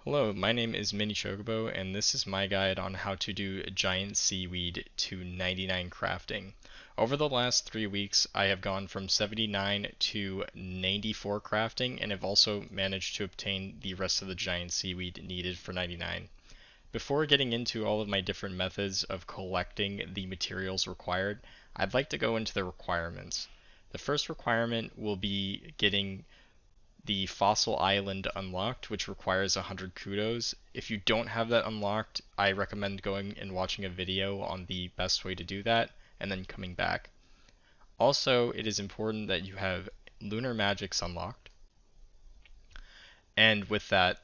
Hello, my name is Mini Chocobo, and this is my guide on how to do giant seaweed to 99 crafting. Over the last 3 weeks, I have gone from 79 to 94 crafting, and have also managed to obtain the rest of the giant seaweed needed for 99. Before getting into all of my different methods of collecting the materials required, I'd like to go into the requirements. The first requirement will be getting the Fossil Island unlocked, which requires 100 kudos. If you don't have that unlocked, I recommend going and watching a video on the best way to do that, and then coming back. Also, it is important that you have Lunar Magics unlocked, and with that,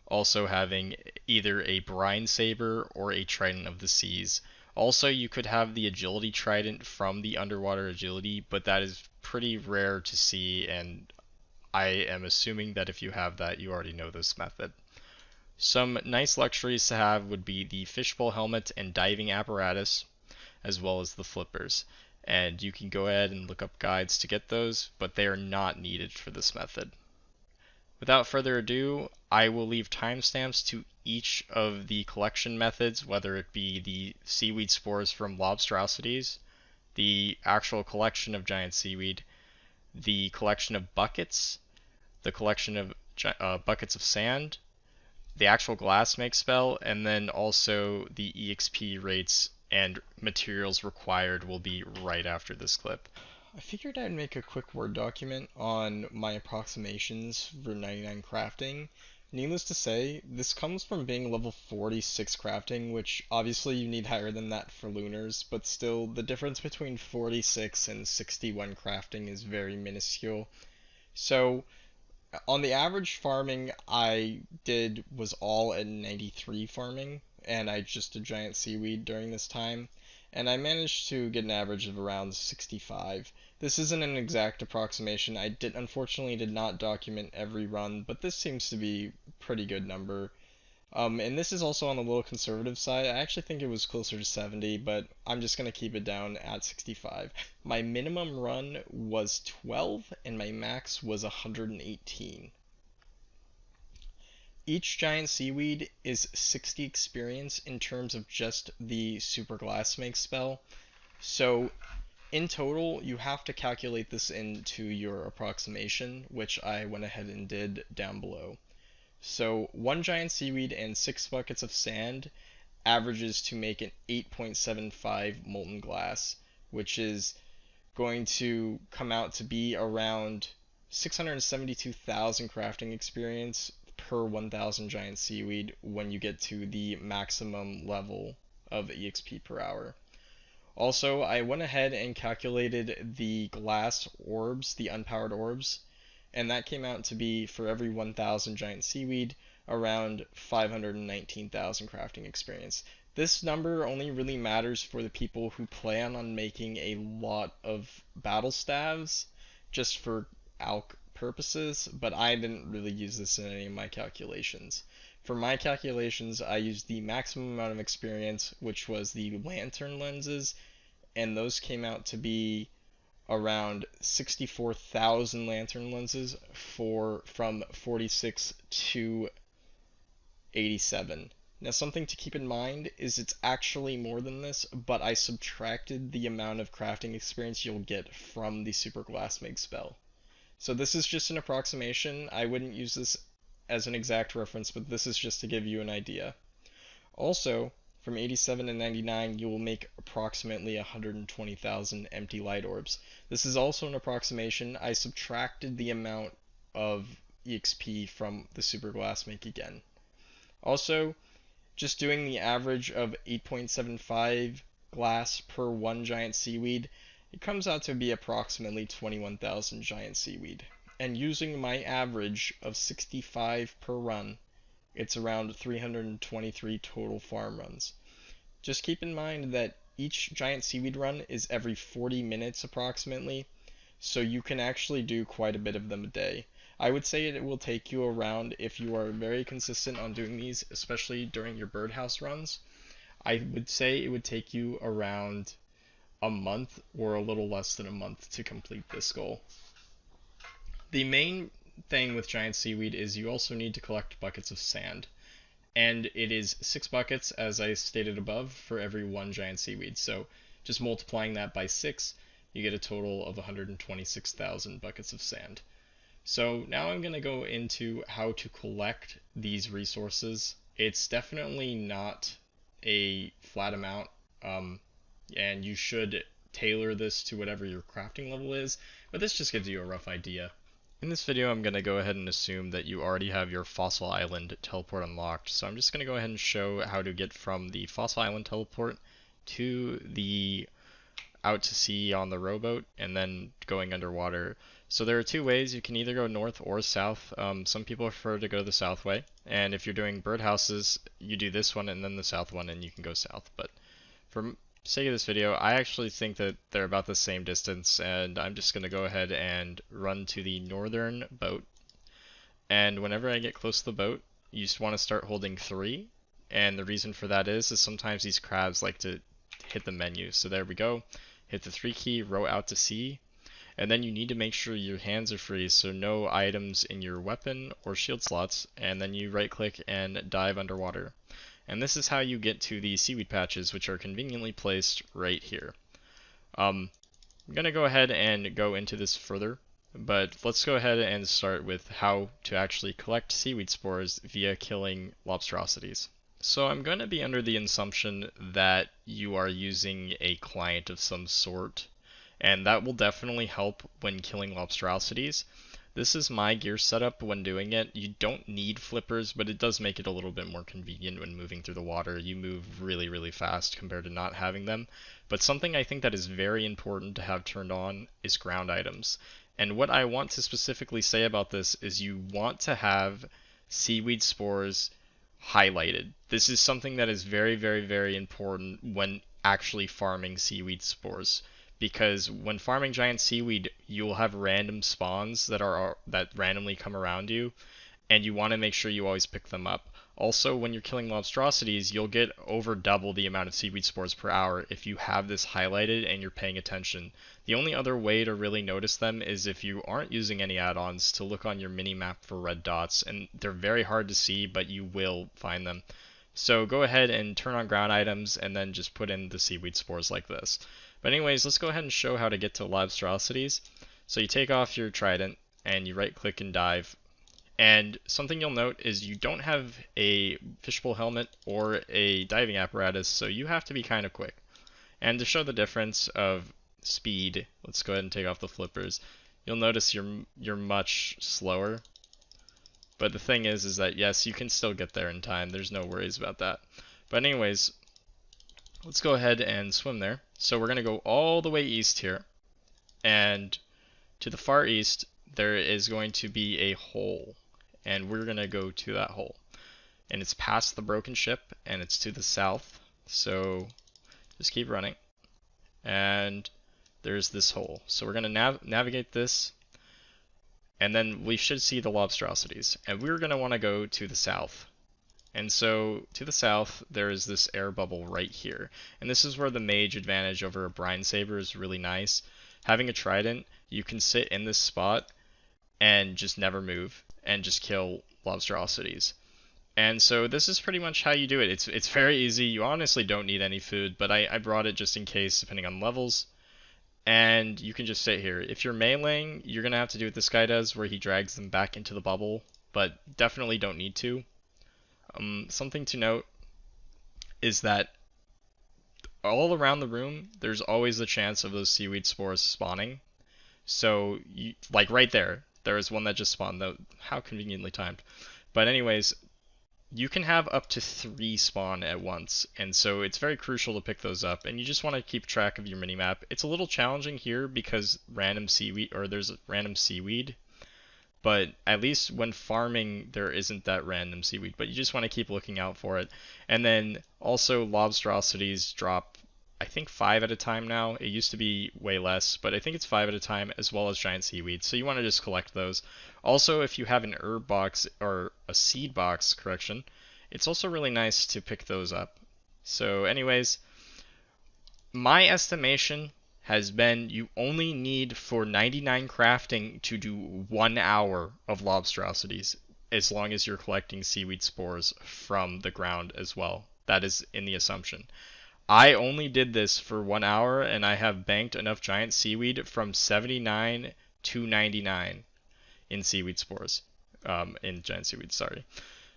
also having either a Brine Saber or a Trident of the Seas. Also, you could have the Agility Trident from the Underwater Agility, but that is pretty rare to see, and I am assuming that if you have that, you already know this method. Some nice luxuries to have would be the fishbowl helmet and diving apparatus, as well as the flippers. And you can go ahead and look up guides to get those, but they are not needed for this method. Without further ado, I will leave timestamps to each of the collection methods, whether it be the seaweed spores from Lobstrosities, the actual collection of giant seaweed, the collection of buckets, the collection of buckets of sand, the actual glass make spell, and then also the EXP rates and materials required will be right after this clip. I figured I'd make a quick Word document on my approximations for 99 crafting. Needless to say, this comes from being level 46 crafting, which obviously you need higher than that for lunars, but still the difference between 46 and 61 crafting is very minuscule. So on the average farming I did was all at 93 farming, and I just did giant seaweed during this time, and I managed to get an average of around 65. This isn't an exact approximation. I unfortunately did not document every run, but this seems to be a pretty good number. And this is also on the little conservative side. I actually think it was closer to 70, but I'm just going to keep it down at 65. My minimum run was 12, and my max was 118. Each giant seaweed is 60 experience in terms of just the super glass make spell. So in total, you have to calculate this into your approximation, which I went ahead and did down below. So 1 giant seaweed and 6 buckets of sand averages to make an 8.75 molten glass, which is going to come out to be around 672,000 crafting experience per 1,000 giant seaweed when you get to the maximum level of EXP per hour. Also, I went ahead and calculated the glass orbs, the unpowered orbs, and that came out to be, for every 1,000 giant seaweed, around 519,000 crafting experience. This number only really matters for the people who plan on making a lot of battle staves just for alch purposes, but I didn't really use this in any of my calculations. For my calculations, I used the maximum amount of experience, which was the lantern lenses, and those came out to be around 64,000 lantern lenses from 46 to 87. Now something to keep in mind is it's actually more than this, but I subtracted the amount of crafting experience you'll get from the super glass make spell. So this is just an approximation. I wouldn't use this as an exact reference, but this is just to give you an idea. Also, from 87 to 99, you will make approximately 120,000 empty light orbs. This is also an approximation. I subtracted the amount of EXP from the super glass make again. Also, just doing the average of 8.75 glass per 1 giant seaweed, it comes out to be approximately 21,000 giant seaweed. And using my average of 65 per run, it's around 323 total farm runs. Just keep in mind that each giant seaweed run is every 40 minutes approximately, so you can actually do quite a bit of them a day. I would say it will take you around, if you are very consistent on doing these, especially during your birdhouse runs, I would say it would take you around a month or a little less than a month to complete this goal. The main thing with giant seaweed is you also need to collect buckets of sand. And it is 6 buckets, as I stated above, for every 1 giant seaweed. So just multiplying that by 6, you get a total of 126,000 buckets of sand. So now I'm going to go into how to collect these resources. It's definitely not a flat amount, and you should tailor this to whatever your crafting level is, but this just gives you a rough idea. In this video, I'm going to go ahead and assume that you already have your Fossil Island teleport unlocked, so I'm just going to go ahead and show how to get from the Fossil Island teleport to the out to sea on the rowboat and then going underwater. So there are 2 ways. You can either go north or south. Some people prefer to go the south way, and if you're doing birdhouses, you do this one and then the south one, and you can go south. But for sake of this video, I actually think that they're about the same distance, and I'm just going to go ahead and run to the northern boat. And whenever I get close to the boat, you just want to start holding 3. And the reason for that is sometimes these crabs like to hit the menu. So there we go. Hit the 3 key, row out to sea. And then you need to make sure your hands are free, so no items in your weapon or shield slots. And then you right click and dive underwater. And this is how you get to the seaweed patches, which are conveniently placed right here. I'm going to go ahead and go into this further, but let's go ahead and start with how to actually collect seaweed spores via killing lobstrosities. So I'm going to be under the assumption that you are using a client of some sort, and that will definitely help when killing lobstrosities. This is my gear setup when doing it. You don't need flippers, but it does make it a little bit more convenient when moving through the water. You move really, really fast compared to not having them. But something I think that is very important to have turned on is ground items. And what I want to specifically say about this is you want to have seaweed spores highlighted. This is something that is very, very, very important when actually farming seaweed spores. Because when farming giant seaweed, you'll have random spawns that randomly come around you, and you want to make sure you always pick them up. Also, when you're killing lobstrosities, you'll get over double the amount of seaweed spores per hour if you have this highlighted and you're paying attention. The only other way to really notice them is if you aren't using any add-ons to look on your mini-map for red dots, and they're very hard to see, but you will find them. So go ahead and turn on ground items and then just put in the seaweed spores like this. But anyways, let's go ahead and show how to get to lobstrosities. So you take off your trident and you right click and dive. And something you'll note is you don't have a fishbowl helmet or a diving apparatus, so you have to be kind of quick. And to show the difference of speed, let's go ahead and take off the flippers. You'll notice you're much slower. But the thing is that yes, you can still get there in time. There's no worries about that. But anyways, let's go ahead and swim there. So we're going to go all the way east here. And to the far east, there is going to be a hole. And we're going to go to that hole. And it's past the broken ship, and it's to the south. So just keep running. And there's this hole. So we're going to navigate this. And then we should see the lobstrosities. And we're going to want to go to the south. And so to the south, there is this air bubble right here. And this is where the mage advantage over a brine saber is really nice. Having a trident, you can sit in this spot and just never move and just kill lobstrosities. And so this is pretty much how you do it. It's very easy. You honestly don't need any food, but I brought it just in case, depending on levels. And you can just sit here. If you're meleeing, you're going to have to do what this guy does, where he drags them back into the bubble, but definitely don't need to. Something to note is that all around the room, there's always the chance of those seaweed spores spawning. So, like right there is one that just spawned, though. How conveniently timed. But anyways, you can have up to 3 spawn at once, and so it's very crucial to pick those up, and you just want to keep track of your minimap. It's a little challenging here because there's random seaweed, but at least when farming there isn't that random seaweed, but you just want to keep looking out for it. And then also lobstrosities drop, I think 5 at a time now. It used to be way less, but I think it's 5 at a time, as well as giant seaweed, so you want to just collect those. Also, if you have an herb box, or a seed box, correction, it's also really nice to pick those up. So anyways, my estimation, has been you only need for 99 crafting to do 1 hour of lobstrosities, as long as you're collecting seaweed spores from the ground as well. That is in the assumption. I only did this for 1 hour, and I have banked enough giant seaweed from 79 to 99 in seaweed spores. In giant seaweed, sorry.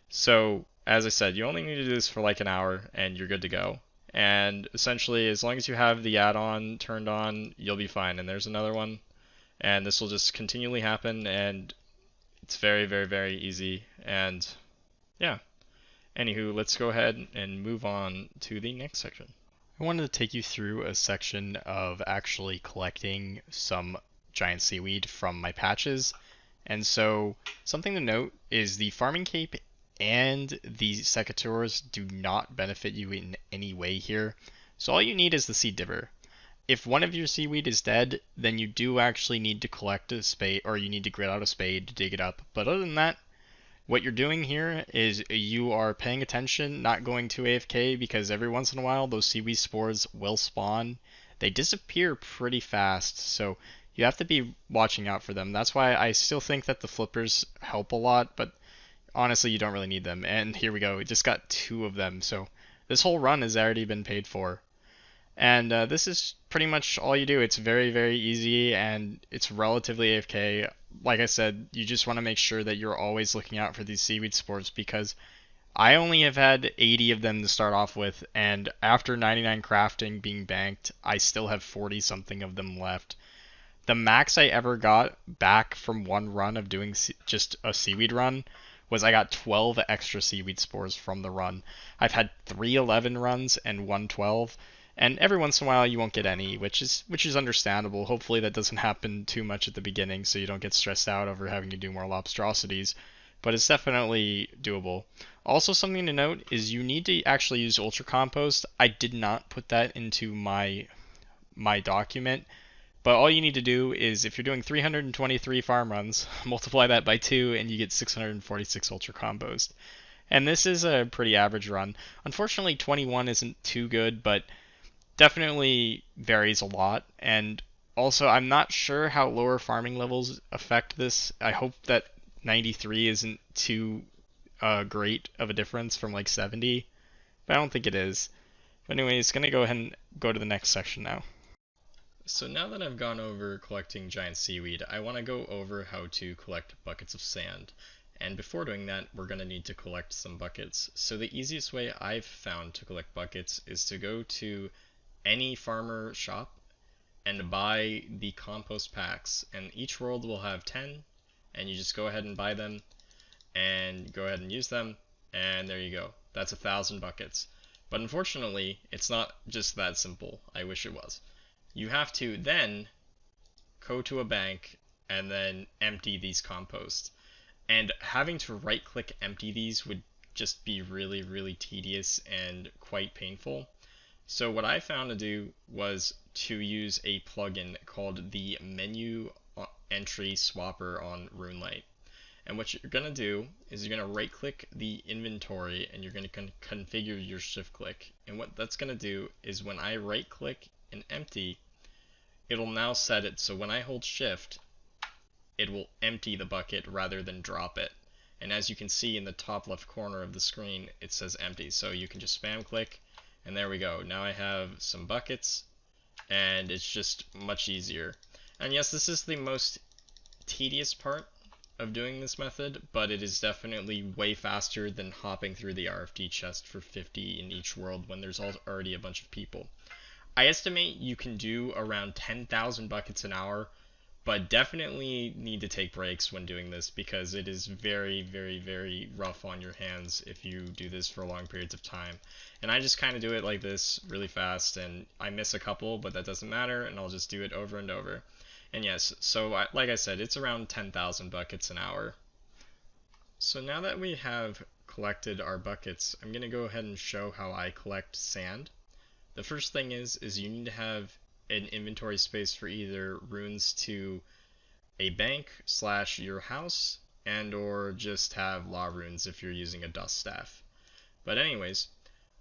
So, as I said, you only need to do this for like an hour, and you're good to go. And essentially, as long as you have the add-on turned on, you'll be fine. And there's another one, and this will just continually happen, and it's very, very, very easy. And yeah. Anywho, let's go ahead and move on to the next section. I wanted to take you through a section of actually collecting some giant seaweed from my patches. And so, something to note is the farming cape and the secateurs do not benefit you in any way here. So all you need is the seed dibber. If one of your seaweed is dead, then you do actually need to collect a spade, or you need to grit out a spade to dig it up. But other than that, what you're doing here is you are paying attention, not going to AFK, because every once in a while those seaweed spores will spawn. They disappear pretty fast, so you have to be watching out for them. That's why I still think that the flippers help a lot, but honestly you don't really need them. And here we go, we just got 2 of them, so this whole run has already been paid for. And this is pretty much all you do. It's very, very easy, and it's relatively AFK. Like I said, you just want to make sure that you're always looking out for these seaweed spores, because I only have had 80 of them to start off with, and after 99 crafting being banked, I still have 40 something of them left. The max I ever got back from one run of doing just a seaweed run was I got 12 extra seaweed spores from the run. I've had 3 11 runs and 1 12. And every once in a while you won't get any, which is understandable. Hopefully that doesn't happen too much at the beginning, so you don't get stressed out over having to do more lobstrosities. But it's definitely doable. Also, something to note is you need to actually use Ultra Compost. I did not put that into my document, but all you need to do is, if you're doing 323 farm runs, multiply that by 2 and you get 646 Ultra Compost. And this is a pretty average run. Unfortunately, 21 isn't too good, but definitely varies a lot. And also, I'm not sure how lower farming levels affect this. I hope that 93 isn't too great of a difference from like 70, but I don't think it is. But anyways, gonna go ahead and go to the next section now. So now that I've gone over collecting giant seaweed, I want to go over how to collect buckets of sand. And before doing that, we're going to need to collect some buckets. So the easiest way I've found to collect buckets is to go to any farmer shop and buy the compost packs, and each world will have 10, and you just go ahead and buy them and go ahead and use them, and there you go. That's 1,000 buckets. But unfortunately, it's not just that simple. I wish it was. You have to then go to a bank and then empty these composts. And having to right click empty these would just be really, really tedious and quite painful. So what I found to do was to use a plugin called the Menu Entry Swapper on RuneLite. And what you're going to do is you're going to right click the inventory and you're going to configure your shift click. And what that's going to do is when I right click and empty, it'll now set it so when I hold shift, it will empty the bucket rather than drop it. And as you can see in the top left corner of the screen, it says empty. So you can just spam click, and there we go. Now I have some buckets, and it's just much easier. And yes, this is the most tedious part of doing this method, but it is definitely way faster than hopping through the RFD chest for 50 in each world when there's already a bunch of people. I estimate you can do around 10,000 buckets an hour, but definitely need to take breaks when doing this because it is very, very, very rough on your hands if you do this for long periods of time. And I just kind of do it like this really fast, and I miss a couple, but that doesn't matter, and I'll just do it over and over. And yes, so like I said, it's around 10,000 buckets an hour. So now that we have collected our buckets, I'm going to go ahead and show how I collect sand. The first thing is you need to have an inventory space for either runes to a bank / your house, and or just have law runes if you're using a dust staff. But anyways,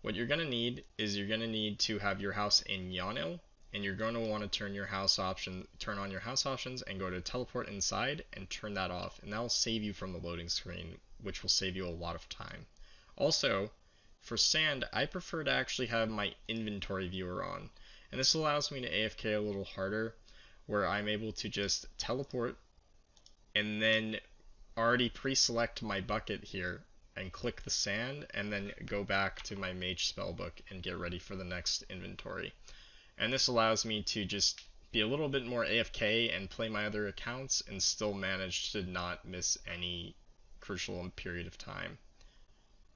what you're going to need is you're going to need to have your house in Yonil, and you're going to want to turn on your house options and go to teleport inside and turn that off, and that will save you from the loading screen, which will save you a lot of time. Also, for sand, I prefer to actually have my inventory viewer on, and this allows me to AFK a little harder, where I'm able to just teleport and then already pre-select my bucket here and click the sand, and then go back to my mage spellbook and get ready for the next inventory. And this allows me to just be a little bit more AFK and play my other accounts and still manage to not miss any crucial period of time.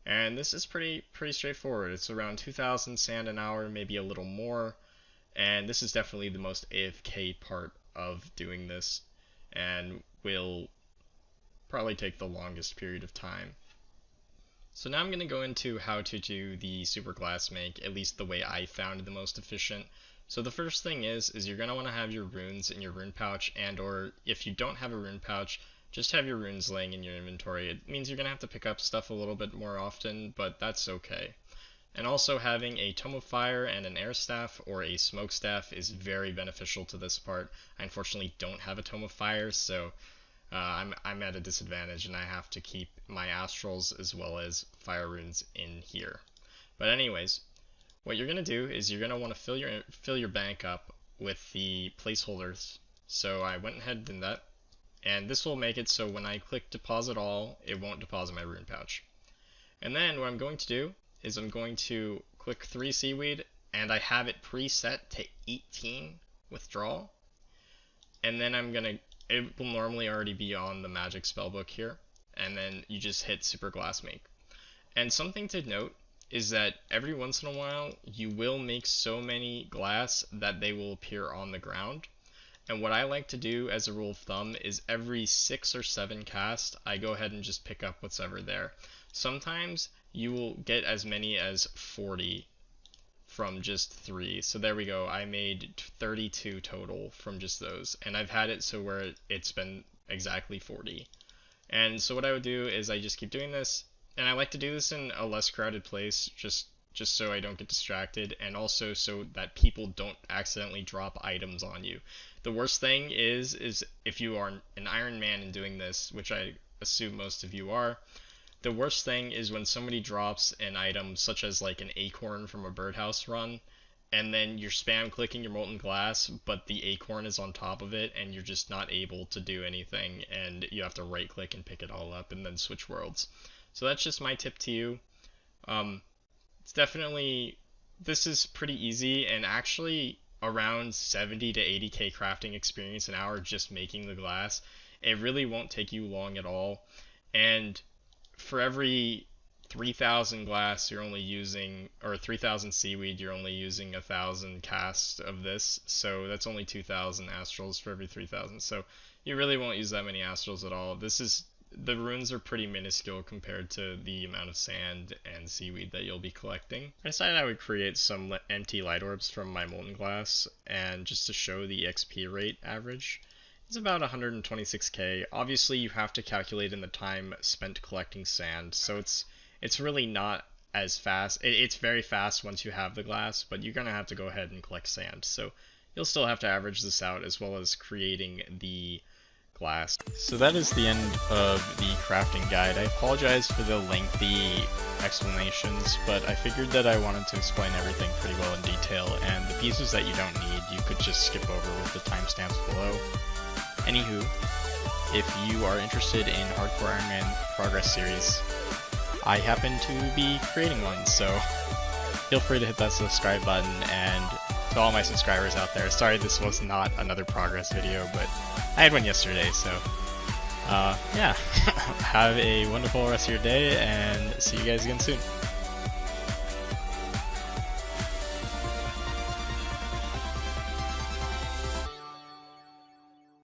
And this is pretty straightforward. It's around 2,000 sand an hour, maybe a little more, and this is definitely the most AFK part of doing this, and will probably take the longest period of time. So now I'm going to go into how to do the super glass make, at least the way I found the most efficient. So the first thing is you're going to want to have your runes in your rune pouch, and or if you don't have a rune pouch, just have your runes laying in your inventory. It means you're going to have to pick up stuff a little bit more often, but that's okay. And also having a Tome of Fire and an Air Staff or a Smoke Staff is very beneficial to this part. I unfortunately don't have a Tome of Fire, so I'm at a disadvantage, and I have to keep my Astrals as well as Fire Runes in here. But anyways, what you're going to do is you're going to want to fill your bank up with the placeholders. So I went ahead and did that, and this will make it so when I click deposit all, it won't deposit my rune pouch. And then what I'm going to do is I'm going to click 3 seaweed, and I have it preset to 18 withdrawal. And then it will normally already be on the magic spellbook here, and then you just hit super glass make. And something to note is that every once in a while you will make so many glass that they will appear on the ground. And what I like to do as a rule of thumb is every 6 or 7 cast, I go ahead and just pick up what's ever there. Sometimes you will get as many as 40 from just 3. So there we go. I made 32 total from just those, and I've had it so where it's been exactly 40. And so what I would do is I just keep doing this, and I like to do this in a less crowded place just so I don't get distracted, and also so that people don't accidentally drop items on you. The worst thing is if you are an Iron Man and doing this, which I assume most of you are, the worst thing is when somebody drops an item such as like an acorn from a birdhouse run, and then you're spam clicking your molten glass, but the acorn is on top of it, and you're just not able to do anything, and you have to right click and pick it all up and then switch worlds. So that's just my tip to you. It's definitely, this is pretty easy, and actually around 70 to 80k crafting experience an hour just making the glass. It really won't take you long at all, and for every 3,000 glass you're only using, or 3,000 seaweed, you're only using 1,000 casts of this, so that's only 2,000 astrals for every 3,000, so you really won't use that many astrals at all. The runes are pretty minuscule compared to the amount of sand and seaweed that you'll be collecting. I decided I would create some empty light orbs from my molten glass, and just to show the XP rate average. It's about 126k. Obviously you have to calculate in the time spent collecting sand, so it's really not as fast. It's very fast once you have the glass, but you're gonna have to go ahead and collect sand, so you'll still have to average this out as well as creating the glass. So that is the end of the crafting guide. I apologize for the lengthy explanations, but I figured that I wanted to explain everything pretty well in detail, and the pieces that you don't need you could just skip over with the timestamps below. Anywho, if you are interested in Hardcore Iron Man Progress Series, I happen to be creating one, so feel free to hit that subscribe button. And to all my subscribers out there, sorry this was not another progress video, but I had one yesterday, so yeah. Have a wonderful rest of your day, and see you guys again soon.